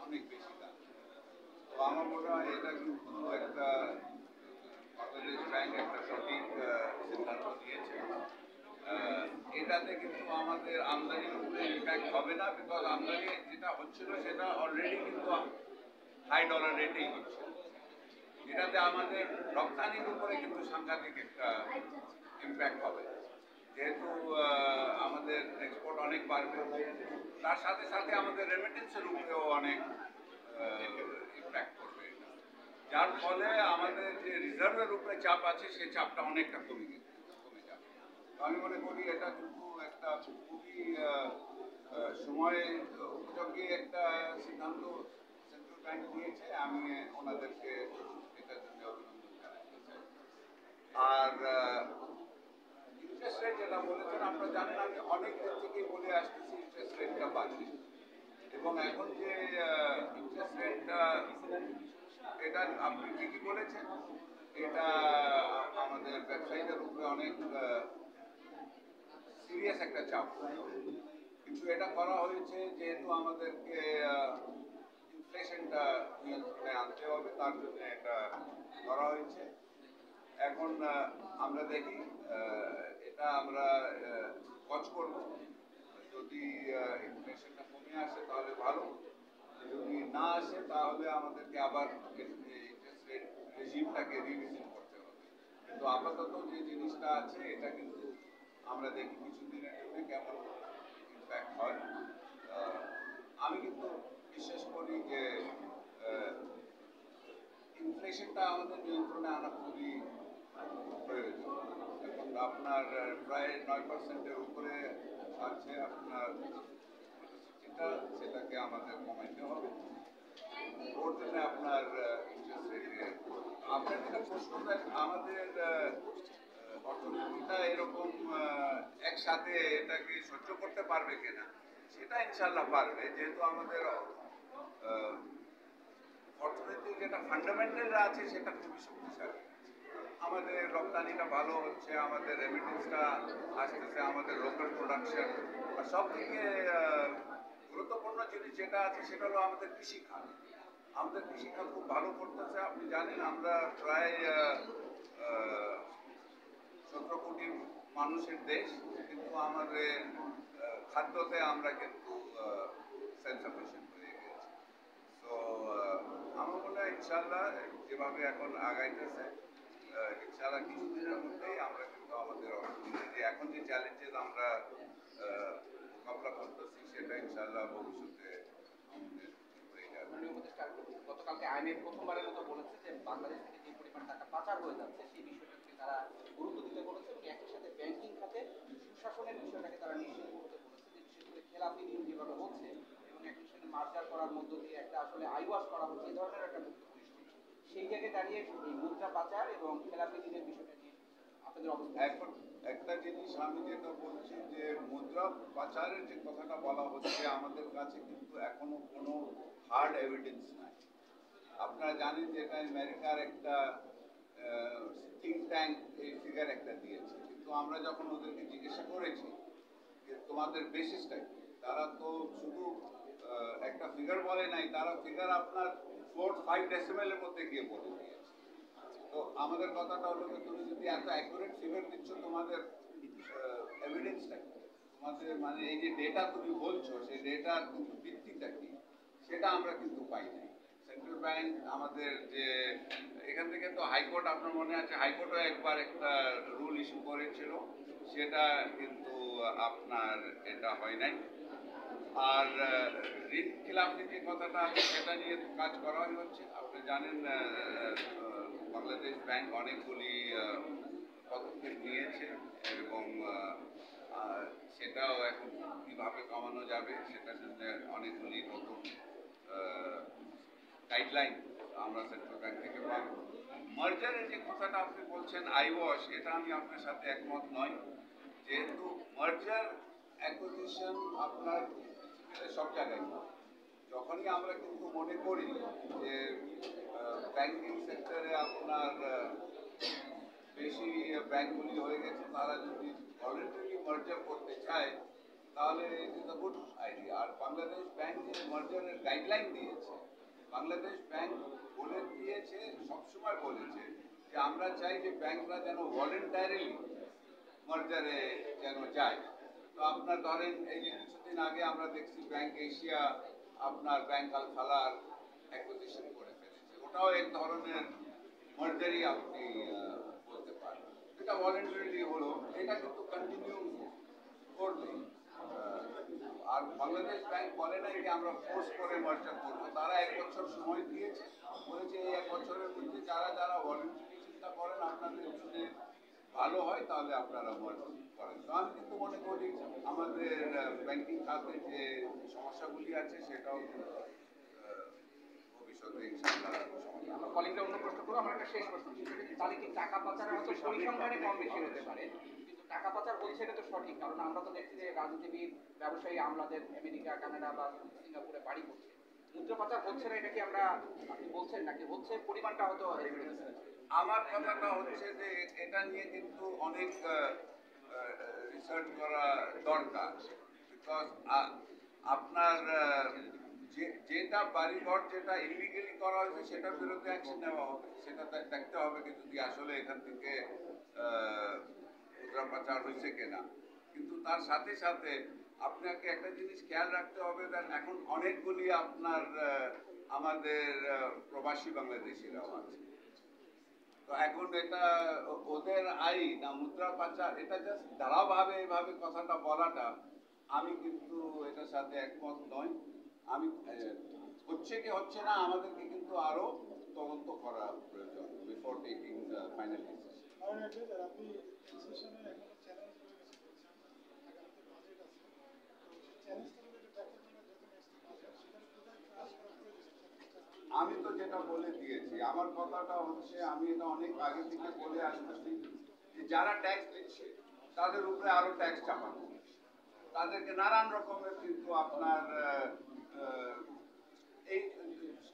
অনেক বেশি দাম। তো আমার মনে হয় এটা কিন্তু একটা বাংলাদেশ ব্যাংক একটা সঠিক সিদ্ধান্ত নিয়েছে। এটাতে কিন্তু আমাদের আমদানির উপরে ইম্প্যাক্ট হবে না, বিকজ আমদানি যেটা হচ্ছিল সেটা অলরেডি কিন্তু হাই ডলার রেটেই হচ্ছে। এটাতে আমাদের রপ্তানির উপরে কিন্তু সাংঘাতিক একটা ইম্প্যাক্ট হবে, যেহেতু আমাদের এক্সপোর্ট অনেক বাড়বে, তার সাথে সাথে আমাদের রেমিটেন্সের উপরেও অনেক ইম্প্যাক্ট করবে, যার ফলে আমাদের যে রিজার্ভের উপরে চাপ আছে সেই চাপটা অনেকটা কমে যাবে। আমি মনে করি এটা কিন্তু একটা খুবই সময় উপযোগী একটা সিদ্ধান্ত সেন্ট্রাল ব্যাংক নিয়েছে। আমি ওনাদেরকে এটার জন্য অভিনন্দন জানাতে চাই। আর ইন্টারেস্ট রেট যেটা বলেছেন, আপনারা জানেন আমি অনেক দিন থেকেই বলে আসতেছি ইন্টারেস্ট রেটটা বাড়বে, এবং এখন যে ইন্টারেস্ট রেটটা, এটা আপনি ঠিকই বলেছেন, এটা আমাদের ব্যবসায়ীদের উপরে অনেক সিরিয়াস একটা চাপ, কিন্তু এটা করা হয়েছে যেহেতু আমাদেরকে ইনফ্লেশনটা নিয়ন্ত্রণে আনতে হবে, তার জন্য এটা করা হয়েছে। এখন আমরা দেখি এটা আমরা ওয়াচ করব, যদি ইনফ্লেশনটা কমে আসে তাহলে ভালো, যদি না আসে তাহলে আমাদেরকে আবার ইন্টারেস্ট রেট রেজিমটাকে রিভিজিট করতে হবে। কিন্তু আপাতত যে জিনিসটা আছে এটা কিন্তু আমরা দেখি কিছুদিনের জন্য কেমন ইম্প্যাক্ট হয়। আমি কিন্তু বিশ্বাস করি যে ইনফ্লেশনটা আমাদের নিয়ন্ত্রণে আনা খুবই প্রয়োজন। এখন আপনার প্রায় 9%-এর উপরে আছে আপনার সেটাকে আমাদের কমাইতে হবে। ওর জন্য আপনার ইন্টারেস্ট রেটে আপনার যেটা প্রশ্নটা, আমাদের অর্থনীতিটা এরকম একসাথে এটাকে সহ্য করতে পারবে কিনা, সেটা ইনশাল্লাহ পারবে, যেহেতু আমাদের অর্থনীতির যেটা ফান্ডামেন্টাল আছে সেটা খুবই শক্তিশালী। আমাদের রপ্তানিটা ভালো হচ্ছে, আমাদের রেমিটেন্সটা আসতেছে, আমাদের লোকাল প্রোডাকশন, আর সব থেকে গুরুত্বপূর্ণ জিনিস যেটা আছে সেটা হলো আমাদের কৃষিখাত। আমাদের কৃষিখাত খুব ভালো করতেছে। আপনি জানেন আমরা প্রায় 17 কোটি মানুষের দেশ, কিন্তু আমাদের খাদ্যতে আমরা কিন্তু সেলফ সাফিসিয়েন্ট হয়ে গেছি। তো আমার মনে হয় ইনশাল্লাহ যেভাবে এখন আগাইতেছে, ইনশাল্লাহ কিছুদিনের মধ্যেই আমরা কিন্তু আমাদের অর্থনীতি এখন যে চ্যালেঞ্জেস আমরা মোকাবিলা করতেছি সেটা ইনশাল্লাহ ভবিষ্যতে আমাদের হয়ে যাবে। গতকালকে আইএমএফ প্রথমবারের মতো বলেছে যে বাংলাদেশ থেকে যে পরিমাণ টাকা পাচার হয়ে যাচ্ছে সেই বিষয়টাকে তারা গুরুত্ব দিতে বলেছে, এবং একই সাথে ব্যাংকিং খাতে সুশাসনের বিষয়টাকে তারা নিশ্চিত করতে বলেছে, যে বিশেষ করে খেলাপি ঋণ যেভাবে হচ্ছে এবং একই সাথে মার্জার করার মধ্য দিয়ে একটা আসলে আইওয়াশ করা হচ্ছে, এই ধরনের একটা বক্তব্য। সেই জায়গায় দাঁড়িয়ে এই মুদ্রা পাচার এবং খেলাপি ঋণের বিষয়টা নিয়ে আপনাদের অবস্থা। এখন একটা জিনিস আমি যেটা বলছি যে মুদ্রা পাচারের যে কথাটা বলা হচ্ছে, আমাদের কাছে কিন্তু এখনো কোনো হার্ড এভিডেন্স নাই। আপনারা জানেন যে এটা আমেরিকার একটা থিঙ্ক ট্যাঙ্ক এই ফিগার একটা দিয়েছে, কিন্তু আমরা যখন ওদেরকে জিজ্ঞাসা করেছি যে তোমাদের বেসিসটা কি, তারা তো শুধু একটা ফিগার বলে নাই, তারা ফিগার আপনার 4-5 ডেসিমেলের মধ্যে গিয়ে বলে দিয়েছে। তো আমাদের কথাটা হলো যে তুমি যদি এত অ্যাকুরেট ফিগার দিচ্ছ, তোমাদের এভিডেন্সটা কি, তোমাদের মানে এই যে ডেটা তুমি বলছো সেই ডেটার কিন্তু ভিত্তিটা কি, সেটা আমরা কিন্তু পাই নাই। সেন্ট্রাল ব্যাংক আমাদের যে এখান থেকে তো হাইকোর্ট, আপনার মনে আছে হাইকোর্টও একবার একটা রুল ইস্যু করেছিল, সেটা কিন্তু আপনার এটা হয় নাই। আর ঋণ খিলাফি যে কথাটা আছে সেটা নিয়ে তো কাজ করাই হচ্ছে। আপনি জানেন বাংলাদেশ ব্যাংক অনেকগুলি পদক্ষেপ নিয়েছে, এবং সেটাও এখন কীভাবে কমানো যাবে সেটার জন্য অনেকগুলি নতুন গাইডলাইন আমরা সেন্ট্রাল ব্যাংক থেকে পাব। মার্জারের যে কথাটা আপনি বলছেন আইওয়াশ, এটা আমি আপনার সাথে একমত নই, যেহেতু মার্জার অ্যাকুইজিশন আপনার সব জায়গায়, যখনই আমরা কিন্তু মনে করি যে ব্যাংকিং সেক্টরে আপনার বেশি ব্যাংকগুলি হয়ে গেছে, তারা যদি ভলেন্টারি মার্জার করতে চায় তাহলে it is a good idea. আর বাংলাদেশ ব্যাংক যে মার্জারের গাইডলাইন দিয়েছে, বাংলাদেশ ব্যাংক বলে দিয়েছে, সবসময় বলেছে যে আমরা চাই যে ব্যাংকরা যেন ভলেন্টারিলি মার্জারে যেন যায়। তো আপনার ধরেন এই যে কিছুদিন আগে আমরা দেখছি ব্যাংক এশিয়া আপনার ব্যাংক আল ফালার অ্যাকুইজিশন করে ফেলেছে, ওটাও এক ধরনের মার্জারই আপনি বলতে পারেন। এটা ভলেন্টারিলি হলো, এটা কিন্তু কন্টিনিউ করবে। আর বাংলাদেশ ব্যাংক বলে নাই যে আমরা ফোর্স করে মার্জার করবো, তারা 1 বছর সময় দিয়েছে, বলেছে এই 1 বছরের মধ্যে যারা যারা ভলেন্টারি চিন্তা করেন আপনাদের জন্য ভালো হয় তাহলে আপনারা মার্জার করেন। তো আমি কিন্তু মনে করি আমাদের ব্যাংকিং খাতে যে সমস্যাগুলি আছে সেটাও ভবিষ্যতে ইনশাআল্লাহ সমাধান। আমরা কলিংটা অন্য প্রশ্ন করবো। আমার একটা শেষ প্রশ্ন, তাহলে কি টাকা পাচারের হয়তো পরিসংখ্যানে কম বেশি হতে পারে, কিন্তু টাকা পাচার বলছে এটা তো সঠিক, কারণ আমরা তো দেখছি যে রাজনীতিবিদ, ব্যবসায়ী আমলাদের আমেরিকা, কানাডা বা সিঙ্গাপুরে বাড়ি করছে। মুদ্রা পাচার হচ্ছে না, এটা কি আমরা আপনি বলছেন নাকি হচ্ছে, পরিমাণটা হয়তো আমার কথাটা হচ্ছে যে এটা নিয়ে কিন্তু অনেক রিসার্চ করা দরকার। বিকজ আপনার যেটা বাড়িঘর যেটা ইলিগেলি করা হয়েছে সেটার বিরুদ্ধে অ্যাকশন নেওয়া হবে, সেটা দেখতে হবে কি যদি আসলে এখান থেকে মুদ্রা পাচার হয়েছে কিনা। কিন্তু তার সাথে সাথে আপনাকে একটা জিনিস খেয়াল রাখতে হবে, এখন অনেকগুলি আপনার আমাদের প্রবাসী বাংলাদেশিরাও আছে। তো এখন এটা ওদের আইন না মুদ্রা পাচার, এটা জাস্ট ধারাভাবে এইভাবে কথাটা বলাটা আমি কিন্তু এটার সাথে একমত নয়। আমি হচ্ছে কি হচ্ছে না আমাদেরকে কিন্তু আরো তদন্ত করা প্রয়োজন before taking the final decision. আমি তো যেটা বলে দিয়েছি, আমার কথাটা হচ্ছে আমি এটা অনেক আগে থেকে বলে আসতেছি যে যারা ট্যাক্স দিচ্ছে তাদের উপরে আরো ট্যাক্স চাপানো, তাদেরকে নানান রকমের কিন্তু আপনার এই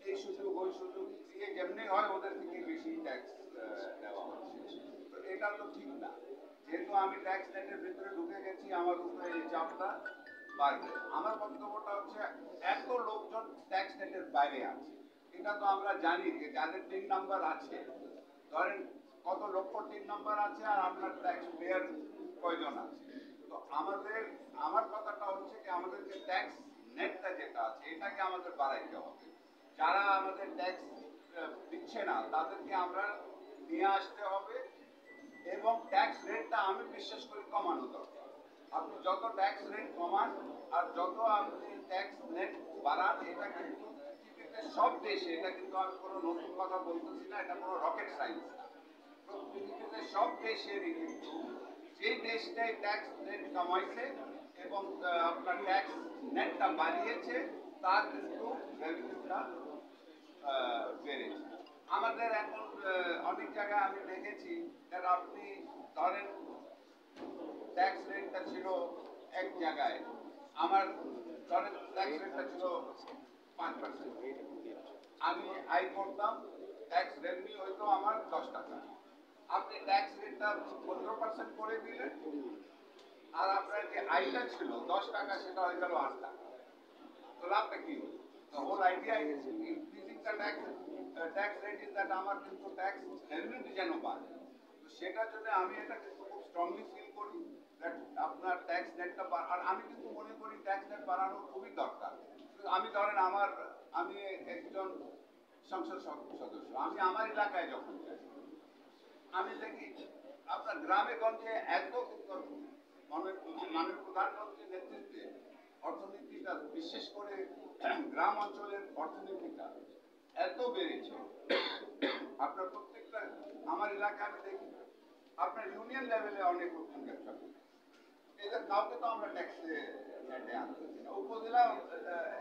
এই সুযোগ ওই সুযোগ দিয়ে যেমনি হয় ওদের থেকে বেশি ট্যাক্স দেওয়া হচ্ছে। তো এটা তো ঠিক না। যেহেতু আমি ট্যাক্স নেটের ভিতরে ঢুকে গেছি আমার উপরে এই চাপটা বাড়বে। আমার বক্তব্যটা হচ্ছে এত লোকজন ট্যাক্স নেটের বাইরে আছে, এটা তো আমরা জানি যে যাদের 3 নাম্বার আছে, ধরেন কত লক্ষ 3 নাম্বার আছে আর আপনার ট্যাক্স পেয়ার কয়জন আছে। তো আমার কথাটা হচ্ছে যে আমাদেরকে ট্যাক্স নেটটা যেটা আছে এটাকে আমাদের বাড়াইতে হবে। যারা আমাদের ট্যাক্স দিচ্ছে না তাদেরকে আমরা নিয়ে আসতে হবে এবং ট্যাক্স রেটটা আমি বিশ্বাস করি কমানো দরকার। আপনি যত ট্যাক্স রেট কমান আর যত আপনি ট্যাক্স নেট বাড়ান, এটা কিন্তু পৃথিবীতে সব দেশে, এটা কিন্তু আমি কোনো নতুন কথা বলতেছি না, এটা কোনো রকেট সায়েন্স না। পৃথিবীতে সব দেশেরই কিন্তু যে দেশটাই ট্যাক্স রেট কমাইছে এবং আপনার ট্যাক্স নেটটা বাড়িয়েছে তার কিন্তু রেভিনিউটা বেড়েছে। আমাদের এখন অনেক জায়গায় আমি দেখেছি যারা আপনি ধরেন ট্যাক্স রেটটা ছিল এক জায়গায়, আমার ধরেন ট্যাক্স রেটটা ছিল 5%, আমি আয় করতাম, ট্যাক্স রেভিনিউ হইতো আমার 10 টাকা। আপনি ট্যাক্স রেটটা 15% করে দিলেন আর আপনার যে আয়টা ছিল 10 টাকা সেটা হয়ে গেল 8 টাকা। তো লাভটা কি হলো? The whole idea is increasing the tax rate is that আমার কিন্তু ট্যাক্স রেভিনিউ যেন বাড়ে। তো সেটার জন্য আমি এটা কিন্তু খুব স্ট্রংলি ফিল করি দ্যাট আপনার ট্যাক্স নেটটা, আর আমি কিন্তু মনে করি ট্যাক্স নেট বাড়ানো খুবই দরকার। আমি ধরেন আমি একজন সংসদ সদস্য, আমি আমার এলাকায় যখন যাই আমি দেখি আপনার গ্রামে গঞ্জে এত মাননীয় প্রধানমন্ত্রীর নেতৃত্বে অর্থনীতিটা, বিশেষ করে গ্রাম অঞ্চলের অর্থনীতিটা এত বেড়েছে। আপনার প্রত্যেকটা আমার এলাকায় আমি দেখি আপনার ইউনিয়ন লেভেলে অনেক রকম ব্যবসা করে, এদের কাউকে তো আমরা ট্যাক্সে নেটে আনতেছি না। উপজেলা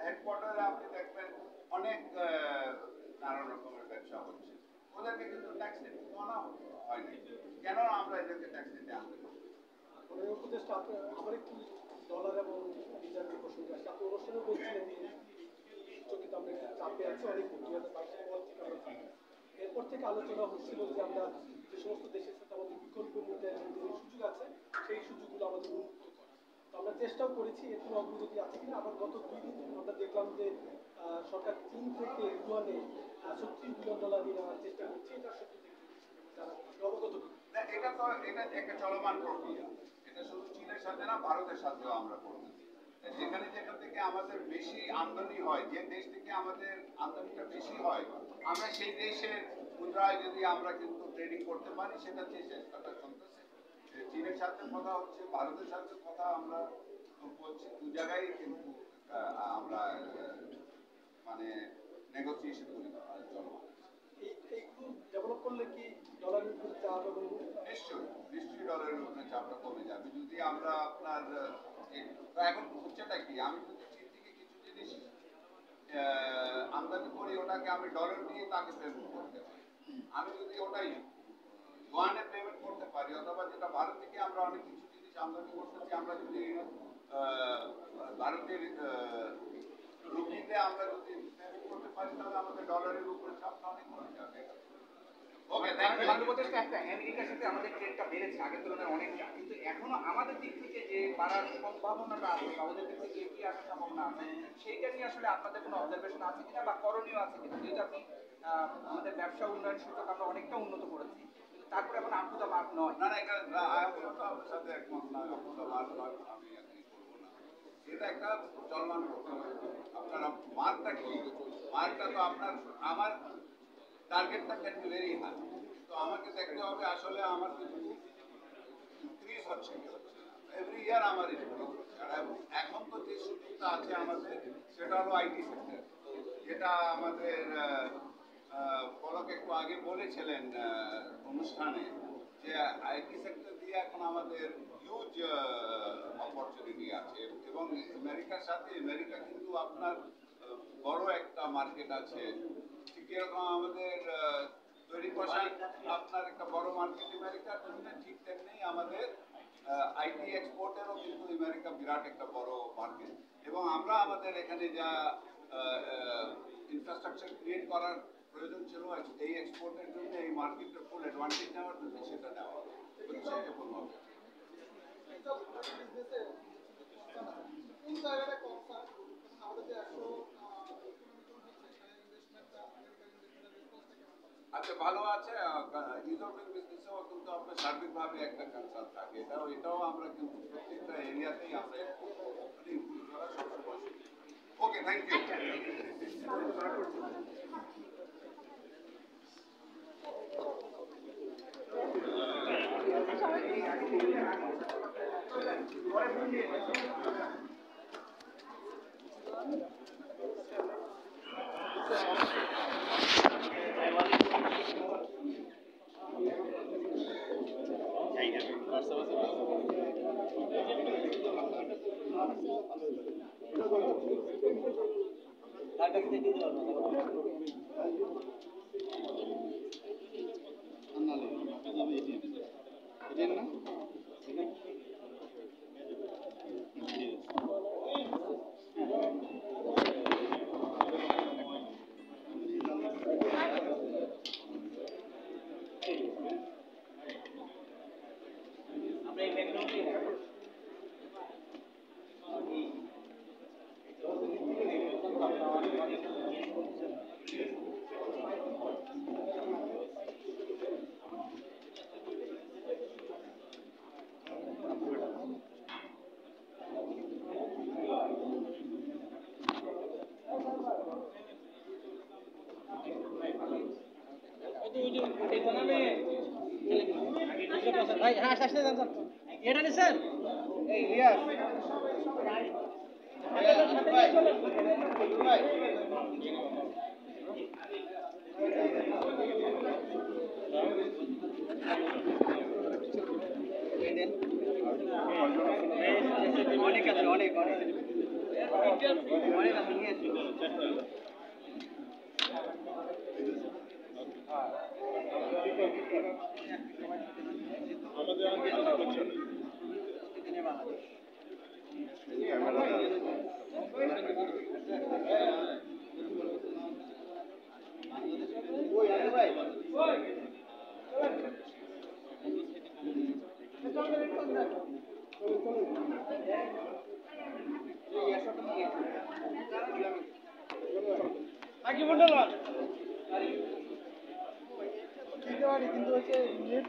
হেডকোয়ার্টারে আপনি দেখবেন অনেক নানান রকমের ব্যবসা হচ্ছে, ওদেরকে কিন্তু ট্যাক্স নেট আনা হয় না। কেন আমরা এদেরকে ট্যাক্স নেটে আনতে পারি? উপদেষ্টা আমার একটু ডলার এবং রিজার্ভের প্রসঙ্গ আছে। আপনি অনুষ্ঠানে বলছিলেন কিন্তু আমরা একটু চাপে আছি অনেক 2022 সালের পর থেকে আমরা চাপে। এরপর থেকে আলোচনা হচ্ছিল যে আমরা যে সমস্ত দেশের সাথে আমাদের বিকল্প মূল্যায়নের যে সুযোগ আছে সেই সুযোগগুলো আমাদের উন্মুক্ত করা। তো আমরা চেষ্টাও করেছি, এর কোনো অগ্রগতি আছে কিনা। আবার গত 2 দিন আমরা দেখলাম যে সরকার চীন থেকে ইউয়ানে $36 বিলিয়ন নেওয়ার চেষ্টা করছে। এটা সত্যি যারা অবগত না, এটা একটা চলমান প্রক্রিয়া। এটা শুধু চীনের সাথে না, ভারতের সাথেও আমরা করতেছি। যেখান থেকে আমাদের বেশি আমদানি হয়, যে দেশ থেকে আমাদের আমদানিটা বেশি হয়, আমরা সেই দেশের মুদ্রায় যদি আমরা কিন্তু ট্রেডিং করতে পারি, সেটা চেষ্টাটা চলতেছে। চীনের সাথে কথা হচ্ছে, ভারতের সাথে কথা আমরা বলছি, 2 জায়গায় কিন্তু আমরা মানে নেগোসিয়েশন করি চলমান। এইগুলো ডেভেলপ করলে কি ডলারের উপরে চাপ এবং নিশ্চয়ই ডলারের উপরে চাপটা কমে যাবে যদি আমরা আপনার এখন হচ্ছেটা কি, আমি যদি চীন থেকে কিছু জিনিস আমদানি করি, ওটাকে আমি ডলার দিয়ে তাকে পেমেন্ট করতে পারি। আমি যদি ওটাই ইউয়ানে পেমেন্ট করতে পারি, অথবা যেটা ভারত থেকে আমরা অনেক কিছু জিনিস আমদানি করতেছি, আমরা যদি ভারতের রুপিতে আমরা যদি পেমেন্ট করতে পারি, তাহলে আমাদের ডলারের উপরে চাপটা অনেক কমে যাবে। বাংলাদেশের একটা আমেরিকার সাথে আমাদের ট্রেডটা বেড়েছে আগের তুলনায় অনেকটা, কিন্তু এখনো আমাদের দিক থেকে যে বাড়ার সম্ভাবনাটা আছে বা ওদের দিক থেকে এগিয়ে আসার সম্ভাবনা আছে, সেইটা নিয়ে আসলে আপনাদের কোনো অবজারভেশন আছে কিনা বা করণীয় আছে কিনা? যেহেতু আপনি আমাদের ব্যবসা উন্নয়ন সূচক আমরা অনেকটা উন্নত করেছি, কিন্তু তারপরে এখন আফুদা মার্ক নয়। না, এটা আমিও তো আপনার সাথে একমত না, আফুদা মার্ক নয়, আমি এখনই করবো না। এটা একটা চলমান প্রক্রিয়া। আপনার মার্কটা কি? মার্কটা তো আমার টার্গেটটা ক্যান বি ভেরি হাই। তো আমাকে দেখতে হবে আসলে আমার কিন্তু ইনক্রিজ হচ্ছে কি হচ্ছে না। এভরি ইয়ার আমার ইনক্রিজ হচ্ছে। আর এখন তো যে সুযোগটা আছে আমাদের, সেটা হলো আইটি সেক্টর, যেটা আমাদের পলক একটু আগে বলেছিলেন অনুষ্ঠানে, যে আইটি সেক্টর দিয়ে এখন আমাদের হিউজ অপরচুনিটি আছে। এবং আমেরিকা কিন্তু আপনার বড় একটা মার্কেট আছে। ঠিক এরকম আমাদের তৈরি পোশাক আপনার একটা বড় মার্কেট আমেরিকার জন্য, ঠিক তেমনি আমাদের আইটি এক্সপোর্টেরও কিন্তু আমেরিকা বিরাট একটা বড় মার্কেট। এবং আমরা আমাদের এখানে যা ইনফ্রাস্ট্রাকচার ক্রিয়েট করার প্রয়োজন ছিল এই এক্সপোর্টের জন্য, এই মার্কেটের ফুল অ্যাডভান্টেজ নেওয়ার জন্য, সেটা নেওয়া হচ্ছে এবং হবে। আচ্ছা, ভালো আছে। ইউরোপিয়ান বিজনেসেও কিন্তু আপনার সার্বিকভাবে একটা কনসার্ন থাকে, এটাও আমরা কিন্তু প্রত্যেকটা এরিয়াতেই আমরা ইমপ্রুভ করা সবসময়। ওকে, থ্যাংক ইউ। ভাই হ্যাঁ আসতে যান এটা নিছেন এই রিয়াজ অনেক আছে অনেক অনেক অনেক আছে নিয়েছি আমাদের সাকিব মন্ডল দিতে পারি কিন্তু হচ্ছে নেট